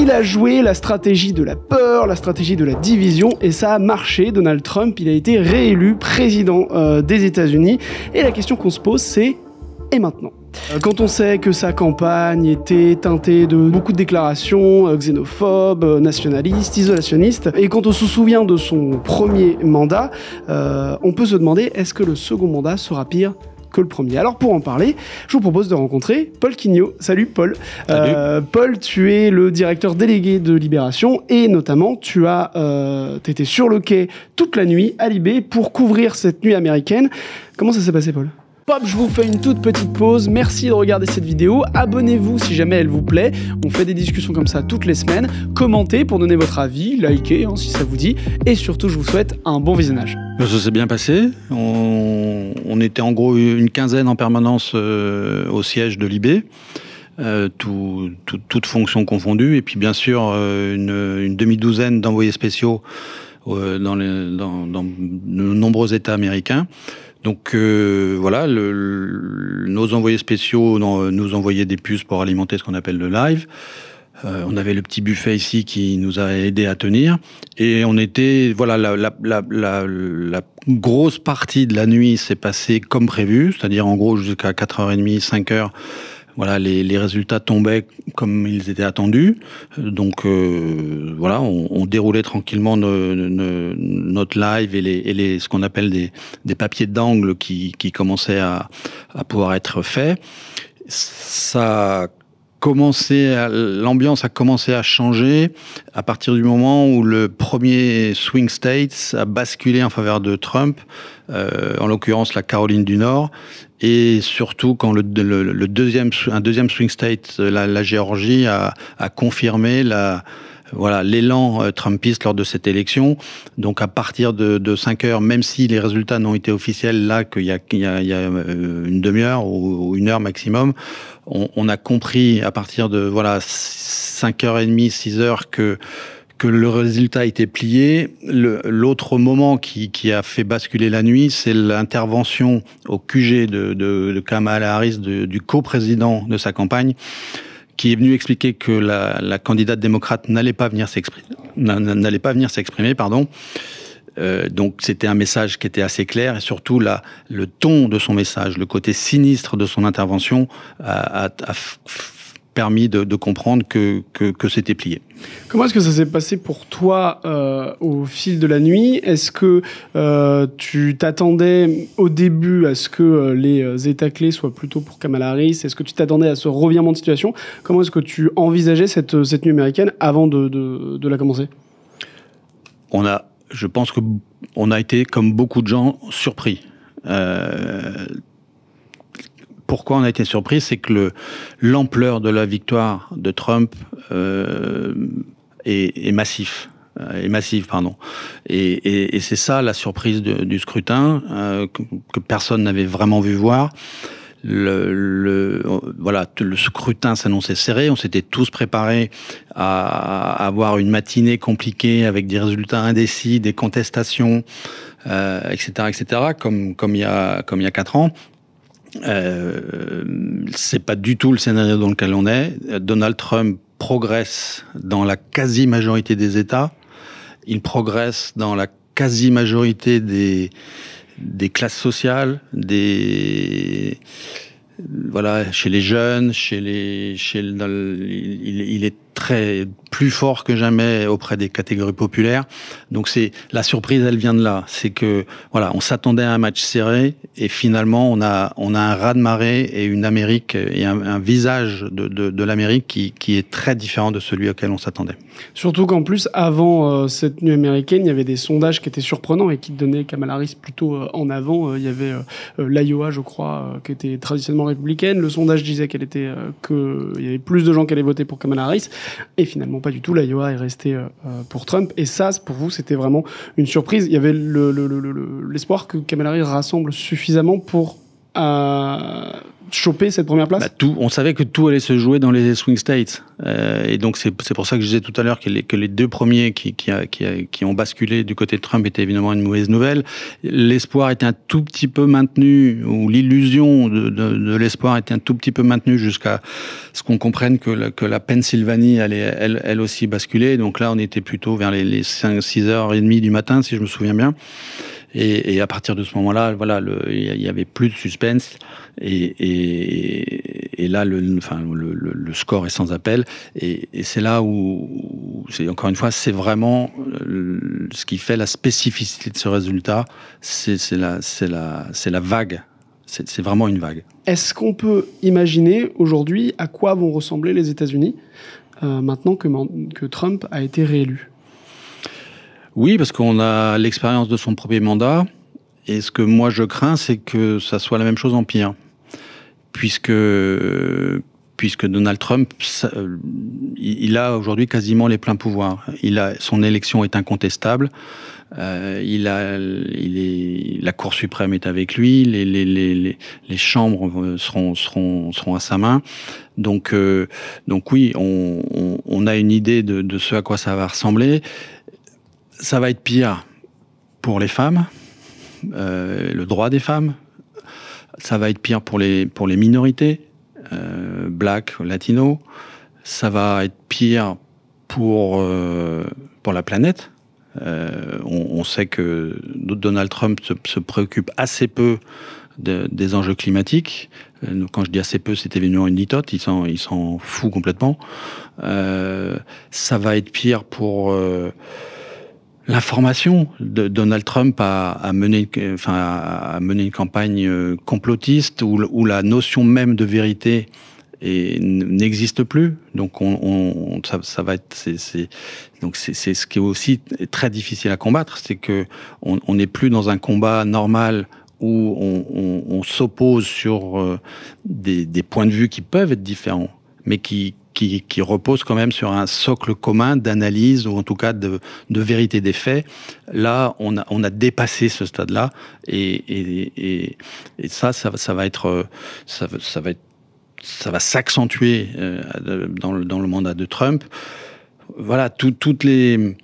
Il a joué la stratégie de la peur, la stratégie de la division, et ça a marché. Donald Trump, il a été réélu président des États-Unis. Et la question qu'on se pose, c'est « et maintenant ?» Quand on sait que sa campagne était teintée de beaucoup de déclarations xénophobes, nationalistes, isolationnistes, et quand on se souvient de son premier mandat, on peut se demander est-ce que le second mandat sera pire que le premier. Alors pour en parler, je vous propose de rencontrer Paul Quignot. Salut Paul. Salut. Paul, tu es le directeur délégué de Libération et notamment tu étais sur le quai toute la nuit à Libé pour couvrir cette nuit américaine. Comment ça s'est passé, Paul ? Pop, je vous fais une toute petite pause. Merci de regarder cette vidéo. Abonnez-vous si jamais elle vous plaît. On fait des discussions comme ça toutes les semaines. Commentez pour donner votre avis, likez si ça vous dit. Et surtout, je vous souhaite un bon visionnage. Ça s'est bien passé. On était en gros une quinzaine en permanence au siège de Libé. Toutes fonctions confondues. Et puis bien sûr, une demi-douzaine d'envoyés spéciaux dans de nombreux États américains. Donc voilà, nos envoyés spéciaux nous envoyaient des puces pour alimenter ce qu'on appelle le live. On avait le petit buffet ici qui nous a aidé à tenir. Et on était, voilà, la grosse partie de la nuit s'est passée comme prévu, c'est-à-dire en gros jusqu'à 4h30, 5h. Voilà, les résultats tombaient comme ils étaient attendus. Donc voilà, on déroulait tranquillement notre live et ce qu'on appelle des papiers d'angle qui commençaient à pouvoir être faits. L'ambiance a commencé à changer à partir du moment où le premier swing state a basculé en faveur de Trump, en l'occurrence la Caroline du Nord, et surtout quand un deuxième swing state, la Géorgie, a confirmé l'élan trumpiste lors de cette élection. Donc à partir de 5 heures, même si les résultats n'ont été officiels là qu'il y a une demi-heure ou une heure maximum, on a compris à partir de 5h30, 6h que le résultat était plié. L'autre moment qui a fait basculer la nuit, c'est l'intervention au QG de Kamala Harris, du coprésident de sa campagne, qui est venu expliquer que la candidate démocrate n'allait pas venir s'exprimer. Donc c'était un message qui était assez clair et surtout le ton de son message, le côté sinistre de son intervention a permis de comprendre que c'était plié. Comment est-ce que ça s'est passé pour toi au fil de la nuit ? Est-ce que tu t'attendais au début à ce que les États clés soient plutôt pour Kamala Harris ? Est-ce que tu t'attendais à ce revirement de situation ? Comment est-ce que tu envisageais cette nuit américaine avant de la commencer ? Je pense qu'on a été, comme beaucoup de gens, surpris. Pourquoi on a été surpris ? C'est que l'ampleur de la victoire de Trump est massive. Et c'est ça la surprise du scrutin que personne n'avait vraiment vu voir. Le scrutin s'annonçait serré. On s'était tous préparés à avoir une matinée compliquée avec des résultats indécis, des contestations, etc., comme il y a 4 ans. C'est pas du tout le scénario dans lequel on est. Donald Trump progresse dans la quasi-majorité des États. Il progresse dans la quasi-majorité des classes sociales, chez les jeunes, il est plus fort que jamais auprès des catégories populaires. Donc la surprise, elle vient de là. C'est que, on s'attendait à un match serré et finalement, on a un raz-de-marée et une Amérique et un visage de l'Amérique qui est très différent de celui auquel on s'attendait. Surtout qu'en plus, avant cette nuit américaine, il y avait des sondages qui étaient surprenants et qui donnaient Kamala Harris plutôt en avant. Il y avait l'Iowa, je crois, qui était traditionnellement républicaine. Le sondage disait qu'il y avait plus de gens qui allaient voter pour Kamala Harris. Et finalement, pas du tout. L'Iowa est resté pour Trump. Et ça, pour vous, c'était vraiment une surprise. Il y avait l'espoir que Kamala Harris rassemble suffisamment pour choper cette première place? On savait que tout allait se jouer dans les swing states. Et donc, c'est pour ça que je disais tout à l'heure que les deux premiers qui ont basculé du côté de Trump étaient évidemment une mauvaise nouvelle. L'espoir était un tout petit peu maintenu, ou l'illusion de l'espoir était un tout petit peu maintenue jusqu'à ce qu'on comprenne que la Pennsylvanie allait elle aussi basculer. Donc là, on était plutôt vers les 6h30 du matin, si je me souviens bien. Et à partir de ce moment-là, voilà, il y avait plus de suspense. Et là, le score est sans appel. Et c'est là où encore une fois, c'est vraiment ce qui fait la spécificité de ce résultat. C'est la vague. C'est vraiment une vague. Est-ce qu'on peut imaginer aujourd'hui à quoi vont ressembler les États-Unis maintenant que Trump a été réélu? Oui, parce qu'on a l'expérience de son premier mandat. Et ce que moi je crains, c'est que ça soit la même chose en pire. Puisque Donald Trump, il a aujourd'hui quasiment les pleins pouvoirs. Son élection est incontestable. La Cour suprême est avec lui. Les chambres seront à sa main. Donc oui, on a une idée de ce à quoi ça va ressembler. Ça va être pire pour les femmes, le droit des femmes. Ça va être pire pour les minorités, black, latino. Ça va être pire pour la planète. On sait que Donald Trump se préoccupe assez peu des enjeux climatiques. Quand je dis assez peu, c'est évidemment une litote. Il s'en fout complètement. Ça va être pire pour l'information. Donald Trump a mené une campagne complotiste où la notion même de vérité n'existe plus. Donc ça va être donc c'est ce qui est aussi très difficile à combattre, c'est que on n'est plus dans un combat normal où on s'oppose sur des points de vue qui peuvent être différents, mais qui repose quand même sur un socle commun d'analyse, ou en tout cas de vérité des faits. Là, on a dépassé ce stade-là, et ça va s'accentuer dans le mandat de Trump. Voilà, toutes les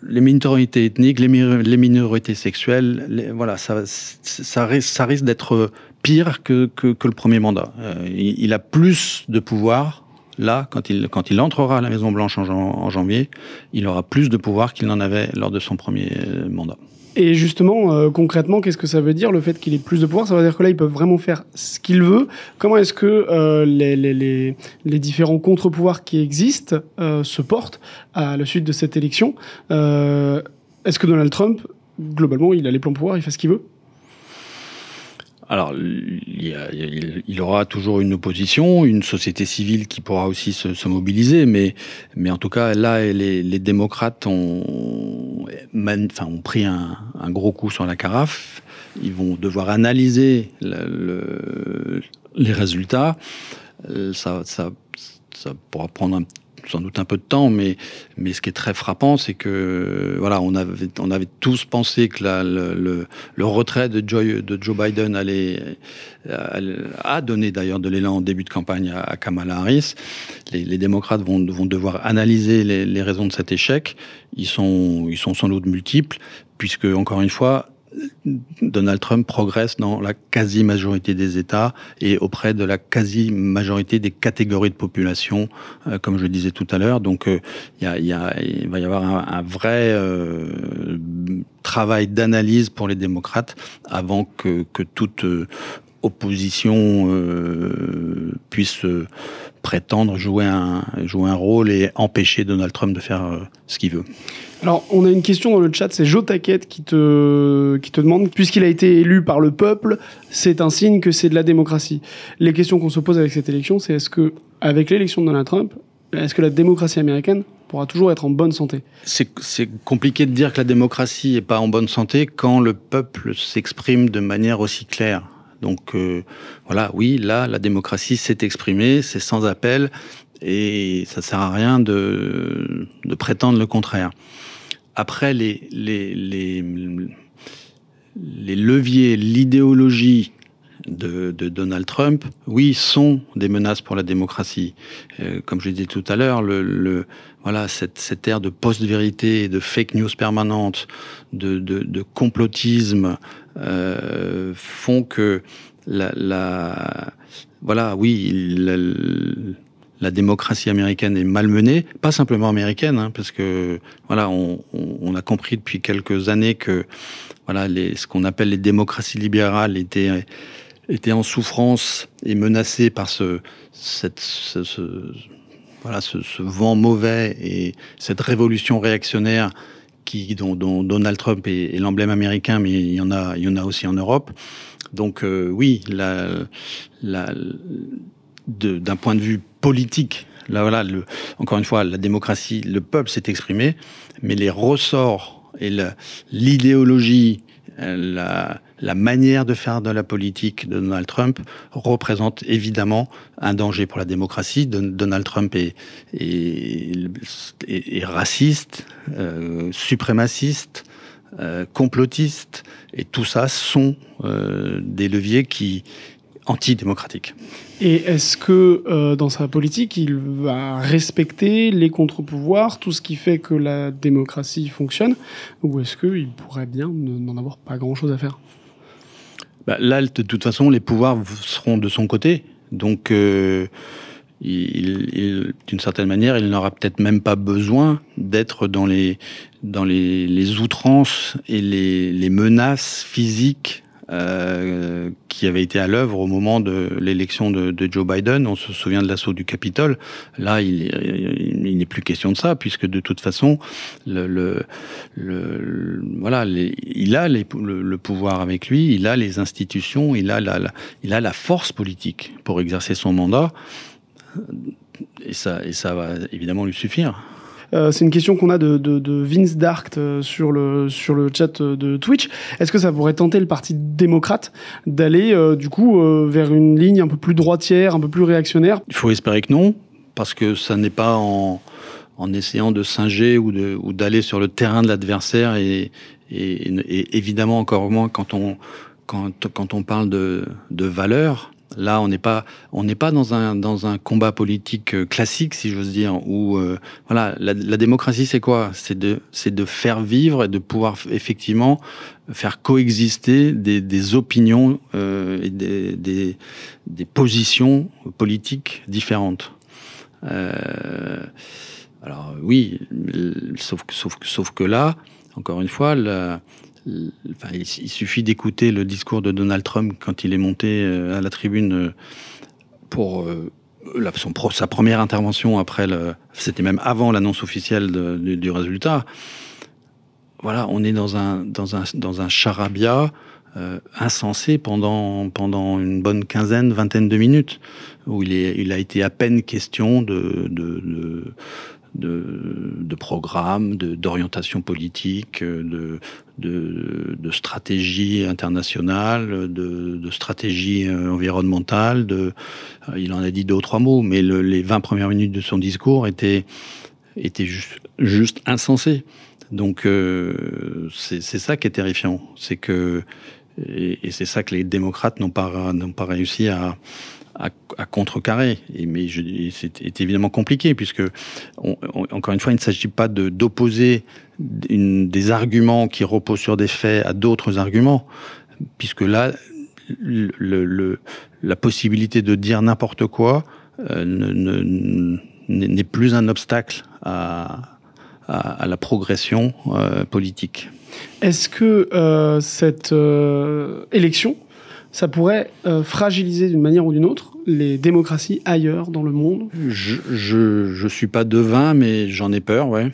minorités ethniques, les minorités sexuelles, voilà, ça risque d'être pire que le premier mandat. Il a plus de pouvoir là, quand il entrera à la Maison-Blanche en janvier, il aura plus de pouvoir qu'il n'en avait lors de son premier mandat. Et justement, concrètement, qu'est-ce que ça veut dire, le fait qu'il ait plus de pouvoir? Ça veut dire que là, il peut vraiment faire ce qu'il veut. Comment est-ce que les différents contre-pouvoirs qui existent se portent à la suite de cette élection? Est-ce que Donald Trump, globalement, il a les pleins pouvoirs, il fait ce qu'il veut? Alors, il aura toujours une opposition, une société civile qui pourra aussi se mobiliser, mais en tout cas, là, les démocrates ont pris un gros coup sur la carafe. Ils vont devoir analyser les résultats. Ça pourra prendre sans doute un peu de temps, mais ce qui est très frappant, c'est que voilà, on avait tous pensé que le retrait de Joe Biden a donné d'ailleurs de l'élan en début de campagne à Kamala Harris. Les démocrates vont devoir analyser les raisons de cet échec. Ils sont sans doute multiples, puisque encore une fois, Donald Trump progresse dans la quasi-majorité des États et auprès de la quasi-majorité des catégories de population, comme je le disais tout à l'heure. Donc, il va y avoir un vrai travail d'analyse pour les démocrates avant que toute opposition puisse prétendre jouer un rôle et empêcher Donald Trump de faire ce qu'il veut. Alors, on a une question dans le chat, c'est Joe Taquette qui te demande, puisqu'il a été élu par le peuple, c'est un signe que c'est de la démocratie. Les questions qu'on se pose avec cette élection, c'est est-ce que, avec l'élection de Donald Trump, est-ce que la démocratie américaine pourra toujours être en bonne santé? C'est compliqué de dire que la démocratie n'est pas en bonne santé quand le peuple s'exprime de manière aussi claire. Donc voilà, oui, là, la démocratie s'est exprimée, c'est sans appel, et ça sert à rien de prétendre le contraire. Après, les leviers, l'idéologie de Donald Trump, oui, sont des menaces pour la démocratie. Comme je l'ai dit tout à l'heure, voilà, cette ère de post-vérité, de fake news permanente, de complotisme, font que voilà, oui, la démocratie américaine est malmenée, pas simplement américaine, hein, parce que voilà, on a compris depuis quelques années que voilà, ce qu'on appelle les démocraties libérales étaient en souffrance et menacées par ce vent mauvais et cette révolution réactionnaire dont Donald Trump est l'emblème américain, mais il y en a aussi en Europe. Donc oui, d'un point de vue politique, là voilà, encore une fois, la démocratie, le peuple s'est exprimé, mais les ressorts et l'idéologie, la manière de faire de la politique de Donald Trump représente évidemment un danger pour la démocratie. Donald Trump est raciste, suprémaciste, complotiste, et tout ça sont des leviers antidémocratiques. Et est-ce que dans sa politique, il va respecter les contre-pouvoirs, tout ce qui fait que la démocratie fonctionne, ou est-ce qu'il pourrait bien n'en avoir pas grand-chose à faire ? Là, de toute façon, les pouvoirs seront de son côté. Donc, d'une certaine manière, il n'aura peut-être même pas besoin d'être dans les outrances et les menaces physiques qui avaient été à l'œuvre au moment de l'élection de Joe Biden. On se souvient de l'assaut du Capitole. Là, il n'est plus question de ça, puisque de toute façon, voilà, il a le pouvoir avec lui, il a les institutions, il a la force politique pour exercer son mandat, et ça va évidemment lui suffire. C'est une question qu'on a de Vince Dart sur le chat de Twitch. Est-ce que ça pourrait tenter le Parti démocrate d'aller vers une ligne un peu plus droitière, un peu plus réactionnaire ? Il faut espérer que non, parce que ça n'est pas en essayant de singer ou d'aller sur le terrain de l'adversaire et évidemment encore moins quand on parle de valeurs. Là, on n'est pas dans un combat politique classique, si j'ose dire, où voilà, la démocratie, c'est quoi ? C'est de faire vivre et de pouvoir effectivement faire coexister des opinions et des positions politiques différentes. Alors oui, sauf que là, encore une fois, il suffit d'écouter le discours de Donald Trump quand il est monté à la tribune pour sa première intervention c'était même avant l'annonce officielle du résultat. Voilà, on est dans un charabia insensé pendant une bonne vingtaine de minutes, où il a été à peine question de programme, d'orientation politique, de stratégie internationale, de stratégie environnementale. Il en a dit 2 ou 3 mots, mais les 20 premières minutes de son discours étaient juste insensées. Donc c'est ça qui est terrifiant, c'est que et c'est ça que les démocrates n'ont pas réussi à contrecarrer. Mais c'est évidemment compliqué, puisque encore une fois, il ne s'agit pas d'opposer des arguments qui reposent sur des faits à d'autres arguments, puisque là, la possibilité de dire n'importe quoi n'est plus un obstacle à la progression politique. Est-ce que cette élection, ça pourrait fragiliser d'une manière ou d'une autre les démocraties ailleurs dans le monde ? Je suis pas devin, mais j'en ai peur, ouais.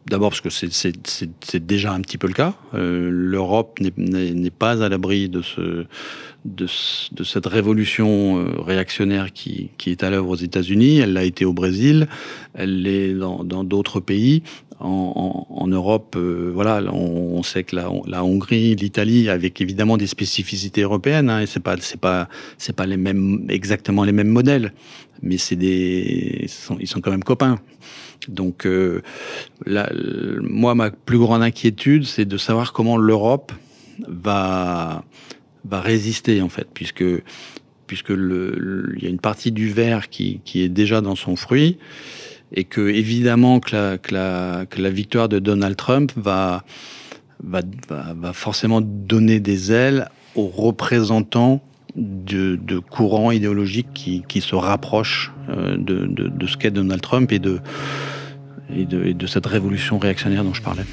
D'abord parce que c'est déjà un petit peu le cas. L'Europe n'est pas à l'abri de cette révolution réactionnaire qui est à l'œuvre aux États-Unis. Elle l'a été au Brésil, elle l'est dans d'autres pays. En Europe, voilà, on sait que la Hongrie, l'Italie, avec évidemment des spécificités européennes, hein, et c'est pas exactement les mêmes modèles, mais ils sont quand même copains. Donc moi, ma plus grande inquiétude, c'est de savoir comment l'Europe va va résister en fait, puisque il y a une partie du verre qui est déjà dans son fruit, et que évidemment que la victoire de Donald Trump va forcément donner des ailes aux représentants de courants idéologiques qui se rapprochent de ce qu'est Donald Trump et de cette révolution réactionnaire dont je parlais.